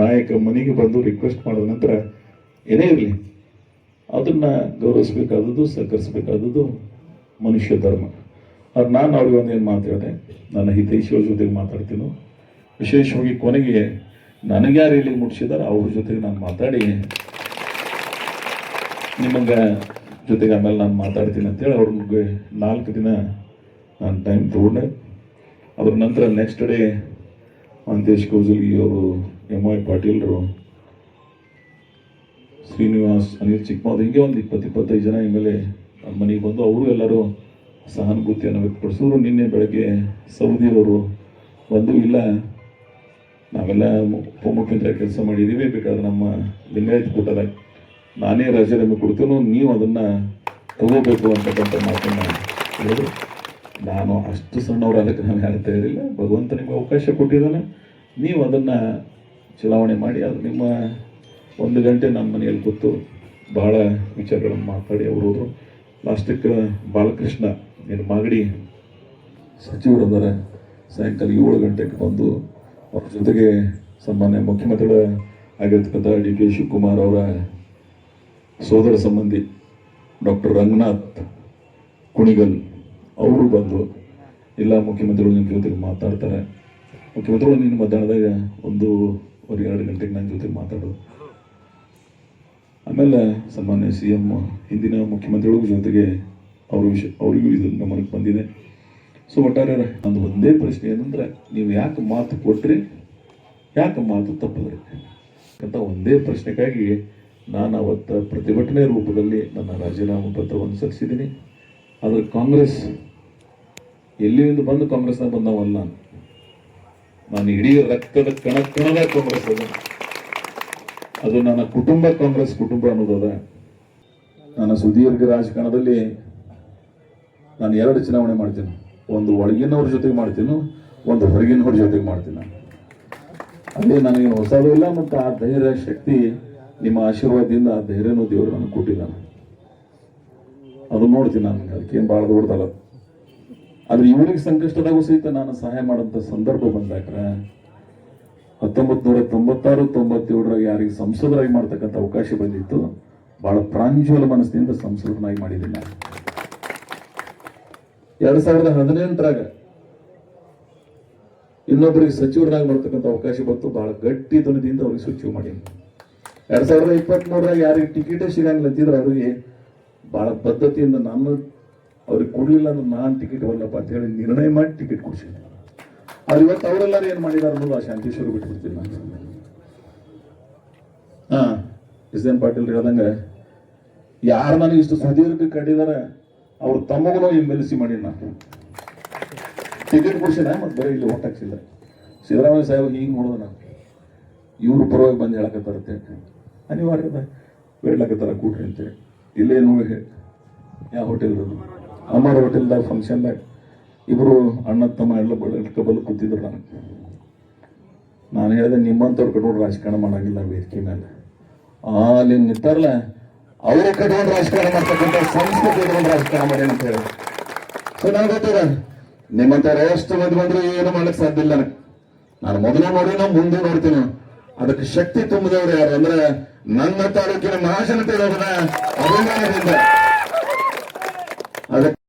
ನಾಯಕ ಮನೆಗೆ ಬಂದು ರಿಕ್ವೆಸ್ಟ್ ಮಾಡಿದ ನಂತರ ಏನೇ ಇರಲಿ ಅದನ್ನು ಗೌರವಿಸಬೇಕಾದದ್ದು, ಸಹಕರಿಸಬೇಕಾದದ್ದು ಮನುಷ್ಯ ಧರ್ಮ. ಅದು ನಾನು ಅವ್ರಿಗೆ ಒಂದೇನು ಮಾತಾಡಿದೆ, ನನ್ನ ಹಿತೈಷಿಗಳ ಜೊತೆಗೆ ಮಾತಾಡ್ತೀನೋ, ವಿಶೇಷವಾಗಿ ಕೊನೆಗೆ ನನಗೆ ಯಾರು ಇಲ್ಲಿ ಮುಟ್ಟಿಸಿದಾರೆ ಅವ್ರ ಜೊತೆಗೆ ನಾನು ಮಾತಾಡಿ ನಿಮಗೆ ಜೊತೆಗೆ ಆಮೇಲೆ ನಾನು ಮಾತಾಡ್ತೀನಿ ಅಂತೇಳಿ ಅವ್ರಿಗೆ 4 ದಿನ ನಾನು ಟೈಮ್ ತೊಗೊಂಡೆ. ಅದ್ರ ನಂತರ ನೆಕ್ಸ್ಟ್ ಡೇ ಮಂತೇಶ್ ಕೌಜಲ್ಗಿ ಅವರು, MY ಪಾಟೀಲ್ರು, ಶ್ರೀನಿವಾಸ್, ಅನಿಲ್ ಚಿಕ್ಕಮೌದ್, ಹೀಗೆ ಒಂದು 20-25 ಜನ ಮೇಲೆ ನಮ್ಮ ಮನೆಗೆ ಬಂದು ಅವರು ಎಲ್ಲರೂ ಸಹಾನುಭೂತಿಯನ್ನು ವ್ಯಕ್ತಪಡಿಸಿದ್ರು. ನಿನ್ನೆ ಬೆಳಗ್ಗೆ ಸೌದಿಯವರು ಬಂದು, ಇಲ್ಲ ನಾವೆಲ್ಲ ಉಪಮುಖ್ಯಮಂತ್ರಿ ಕೆಲಸ ಮಾಡಿದ್ದೀವಿ, ಬೇಕಾದ್ರೆ ನಮ್ಮ ಲಿಂಗಾಯತ್ ಕೂಟದಾಗ ನಾನೇ ರಾಜೀನಾಮೆ ಕೊಡ್ತೀನೋ, ನೀವು ಅದನ್ನು ತಗೋಬೇಕು ಅಂತಕ್ಕಂಥ ಮಾತನ್ನು ಹೇಳಿದ್ರು. ನಾನು ಅಷ್ಟು ಸಣ್ಣವ್ರು ಅದಕ್ಕೆ ನಾನು ಹೇಳ್ತಾ ಇರಲಿಲ್ಲ, ಭಗವಂತ ನಿಮಗೆ ಅವಕಾಶ ಕೊಟ್ಟಿದ್ದಾನೆ, ನೀವು ಅದನ್ನು ಚಲಾವಣೆ ಮಾಡಿ. ಅದು ನಿಮ್ಮ 1 ಗಂಟೆ ನಮ್ಮ ಮನೆಯಲ್ಲಿ ಕೂತು ಭಾಳ ವಿಚಾರಗಳನ್ನು ಮಾತಾಡಿ ಅವರು ಹೋದರು. ಲಾಸ್ಟಕ್ಕೆ ಬಾಲಕೃಷ್ಣ ಏನು ಮಾಗಡಿ ಸಚಿವರದರ ಸಾಯಂಕಾಲ 7 ಗಂಟೆಗೆ ಬಂದು ಅವ್ರ ಜೊತೆಗೆ ಸನ್ಮಾನ್ಯ ಮುಖ್ಯಮಂತ್ರಿಗಳ ಆಗಿರ್ತಕ್ಕಂಥ DK ಶಿವಕುಮಾರ್ ಅವರ ಸೋದರ ಸಂಬಂಧಿ ಡಾಕ್ಟರ್ ರಂಗನಾಥ್ ಕುಣಿಗಲ್ ಅವರು ಬಂದು, ಇಲ್ಲ ಮುಖ್ಯಮಂತ್ರಿಗಳು ನಿಮ್ಮ ಜೊತೆಗೆ ಮಾತಾಡ್ತಾರೆ. ಮುಖ್ಯಮಂತ್ರಿಗಳು ನಿನ್ನ ಮಧ್ಯಾಹ್ನದಾಗ 1-2 ಗಂಟೆಗೆ ನನ್ನ ಜೊತೆಗೆ ಮಾತಾಡೋದು. ಆಮೇಲೆ ಸನ್ಮಾನ್ಯ CM ಹಿಂದಿನ ಮುಖ್ಯಮಂತ್ರಿಗಳಿಗೂ ಜೊತೆಗೆ ಅವರಿಗೂ ಇದು ಗಮನಕ್ಕೆ ಬಂದಿದೆ. ಸೊ ಒಟ್ಟಾರೆ ನಂದು ಒಂದೇ ಪ್ರಶ್ನೆ ಏನಂದ್ರೆ, ನೀವು ಯಾಕೆ ಮಾತು ಕೊಟ್ರಿ, ಯಾಕೆ ಮಾತು ತಪ್ಪಿದ್ರಿ ಅಂತ ಒಂದೇ ಪ್ರಶ್ನೆಗಾಗಿ ನಾನು ಅವತ್ತು ಪ್ರತಿಭಟನೆ ರೂಪದಲ್ಲಿ ನನ್ನ ರಾಜೀನಾಮೆ ಪತ್ರವನ್ನು ಸಲ್ಲಿಸಿದ್ದೀನಿ. ಆದರೆ ಕಾಂಗ್ರೆಸ್ ಎಲ್ಲಿಂದ ಬಂದು ಕಾಂಗ್ರೆಸ್ನಾಗ ಬಂದವಲ್ಲ, ನಾನು ಇಡೀ ರಕ್ತದ ಕಣದ ಕಾಂಗ್ರೆಸ್ ಅದು ನನ್ನ ಕುಟುಂಬ, ಕಾಂಗ್ರೆಸ್ ಕುಟುಂಬ ಅನ್ನೋದದ. ನನ್ನ ಸುದೀರ್ಘ ರಾಜಕಾರಣದಲ್ಲಿ ನಾನು 2 ಚುನಾವಣೆ ಮಾಡ್ತೀನಿ, ಒಂದು ಒಳಗಿನವ್ರ ಜೊತೆಗೆ ಮಾಡ್ತೀನಿ, ಒಂದು ಹೊರಗಿನವ್ರ ಜೊತೆಗೆ ಮಾಡ್ತೀನಿ. ಅದೇ ನನಗೆ ಹೊಸದೂ ಇಲ್ಲ, ಮತ್ತು ಆ ಧೈರ್ಯ ಶಕ್ತಿ ನಿಮ್ಮ ಆಶೀರ್ವಾದದಿಂದ ಆ ಧೈರ್ಯನೂ ದೇವರು ನನಗೆ ಕೊಟ್ಟಿದ್ದಾನೆ. ಅದು ನೋಡ್ತೀನಿ, ನನಗೆ ಅದಕ್ಕೇನು ಭಾಳ ದೊಡ್ಡದಲ್ಲ. ಆದರೆ ಇವರಿಗೆ ಸಂಕಷ್ಟದಾಗೂ ಸಹಿತ ನಾನು ಸಹಾಯ ಮಾಡೋಂಥ ಸಂದರ್ಭ ಬಂದಾಗ 1996-97 ಯಾರಿಗೆ ಸಂಸದರಾಗಿ ಮಾಡ್ತಕ್ಕಂಥ ಅವಕಾಶ ಬಂದಿತ್ತು, ಭಾಳ ಪ್ರಾಂಜಲ ಮನಸ್ಸಿನಿಂದ ಸಂಸದನಾಗಿ ಮಾಡಿದ್ದೀನಿ ನಾನು. 2018 ಇನ್ನೊಬ್ಬರಿಗೆ ಸಚಿವರಾಗಿ ಮಾಡ್ತಕ್ಕಂಥ ಅವಕಾಶ ಬಂತು, ಭಾಳ ಗಟ್ಟಿ ಧ್ವನಿಯಿಂದ ಅವ್ರಿಗೆ ಸಚಿವ ಮಾಡೀನಿ. 2023 ಯಾರಿಗೆ ಟಿಕೆಟೇ ಸಿಗಂಗಿಲ್ಲ ಅಂತಿದ್ರೆ ಅವರಿಗೆ ಭಾಳ ಪದ್ಧತಿಯಿಂದ ನಾನು ಅವ್ರಿಗೆ ಕೊಡಲಿಲ್ಲ ಅಂದ್ರೆ ನಾನು ಟಿಕೆಟ್ ಬರಲ್ಲಪ್ಪ ಅಂತ ಹೇಳಿ ನಿರ್ಣಯ ಮಾಡಿ ಟಿಕೆಟ್ ಕೊಡ್ಸಿದ್ದೆ. ಅವ್ರು ಇವತ್ತು ಅವರೆಲ್ಲರೂ ಏನು ಮಾಡಿದಾರೆ ಅನ್ನೋದು ಆ ಶಾಂತೇಶ್ವರ ಬಿಟ್ಬಿಡ್ತೀನಿ ನಾನು. SN ಪಾಟೀಲ್ ಹೇಳ್ದಂಗೆ, ಯಾರು ನನಗೆ ಇಷ್ಟು ಸುದೀರ್ಘ ಕಟ್ಟಿದಾರೆ ಅವ್ರು ತಮ್ಮಗೂ MLC ಮಾಡಿ ನಾನು ಟಿಕೆಟ್ ಕೊಡ್ಸಿನ, ಮತ್ತು ಬರೀ ಇಲ್ಲಿ ಓಟ್ ಹಾಕ್ಸಿಲ್ಲ. ಸಿದ್ದರಾಮಯ್ಯ ಸಾಹೇಬ್ ಹಿಂಗೆ ನೋಡೋದು, ನಾನು ಇವ್ರು ಪರವಾಗಿ ಬಂದು ಹೇಳಕತ್ತಾರತ್ತೆ, ಅನಿವಾರ್ಯದ ಬೇಡ್ಲಕತ್ತಾರ ಕೂಟ್ರಿ ಅಂತೇಳಿ. ಇಲ್ಲೇ ನೋಡಿ ಯಾವ ಹೋಟೆಲ್, ಅಮರ್ ಹೋಟೆಲ್ದಾಗ ಫಂಕ್ಷನ್ದಾಗ ಇಬ್ಬರು ಅಣ್ಣ ತಮ್ಮ ಎಲ್ಲ ಕಬಲ್ ಕೂತಿದ್ರು. ನಾನು ಹೇಳಿದೆ, ನಿಮ್ಮಂಥವ್ರು ಕಟ್ಕೊಂಡು ರಾಜಕಾರಣ ಮಾಡಂಗಿಲ್ಲ ವೇದಿಕೆ ಮೇಲೆ. ಅಲ್ಲಿ ನಿಂತಾರಲ್ಲ ಅವರೇ ಕಟ್ಕೊಂಡು ರಾಜಕಾರಣ ಮಾಡ್ತಕ್ಕಂಥ ಸಂಸ್ಕೃತಿ ಇಟ್ಕೊಂಡು ರಾಜಕಾರಣ ಮಾಡಿ ಅಂತ ಹೇಳಿ. ಸೊ ನನಗೆ ಗೊತ್ತದ, ನಿಮ್ಮಂಥವ್ರು ಎಷ್ಟು ಮಂದಿ ಬಂದ್ರು ಏನು ಮಾಡ್ಲಿಕ್ಕೆ ಸಾಧ್ಯ ಇಲ್ಲ. ನಾನು ಮೊದಲು ನೋಡಿ ಮುಂದೆ ನೋಡ್ತೀನಿ. ಅದಕ್ಕೆ ಶಕ್ತಿ ತುಂಬಿದವರು ಯಾರು ಅಂದ್ರೆ ನನ್ನ ತಾಲೂಕಿನ ಮಹಾಜನತೆ ಅಭಿಮಾನದಿಂದ. ಅದಕ್ಕೆ